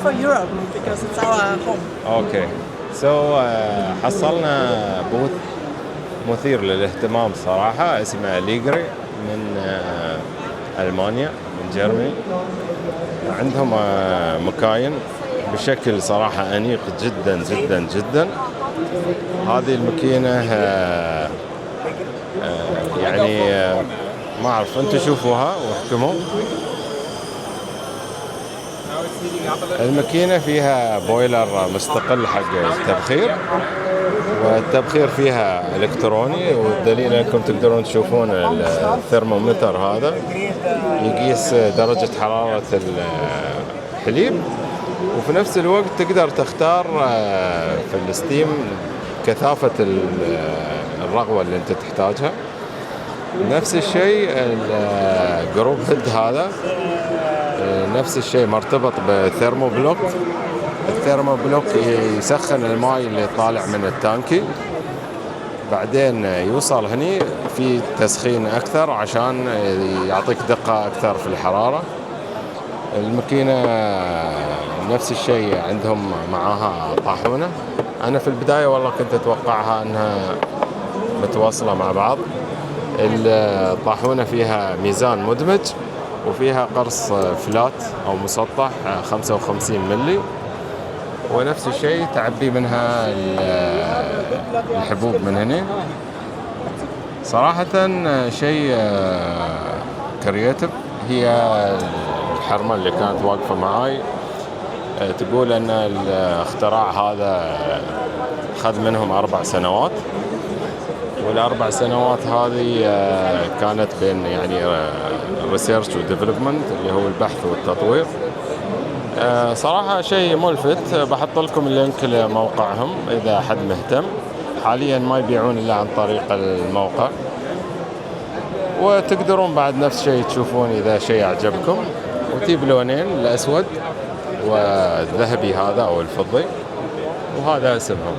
for Europe because it's our home. اوكي سو حصلنا بوث مثير للاهتمام صراحة، اسمه ليجري من ألمانيا، من جيرماني. عندهم مكاين بشكل صراحة أنيق جدا جدا جدا. هذه الماكينة يعني ما أعرف، أنتم شوفوها واحكموا. الماكينة فيها بويلر مستقل حق التبخير، والتبخير فيها إلكتروني، والدليل أنكم تقدرون تشوفون الثرمومتر هذا يقيس درجة حرارة الحليب، وفي نفس الوقت تقدر تختار في الستيم كثافة الرغوة اللي أنت تحتاجها. نفس الشيء الجروب هيد هذا نفس الشيء مرتبط بثيرمو بلوك. الثيرمو بلوك يسخن الماء اللي طالع من التانكي، بعدين يوصل هني في تسخين أكثر عشان يعطيك دقة أكثر في الحرارة. الماكينة نفس الشيء عندهم معاها طاحونة. أنا في البداية والله كنت أتوقعها أنها متواصلة مع بعض. الطاحونة فيها ميزان مدمج، وفيها قرص فلات أو مسطح 55 ملي، ونفس الشيء تعبي منها الحبوب من هنا. صراحة شيء كرياتيف. هي الحرمة اللي كانت واقفة معاي تقول أن الاختراع هذا خذ منهم 4 سنوات، والأربع سنوات هذه كانت بين يعني ريسيرش وديفلوبمنت اللي هو البحث والتطوير. صراحة شيء ملفت. بحط لكم اللينك لموقعهم إذا حد مهتم. حاليا ما يبيعون إلا عن طريق الموقع، وتقدرون بعد نفس الشيء تشوفون إذا شيء أعجبكم. وتجيب لونين، الأسود والذهبي هذا أو الفضي، وهذا اسمهم.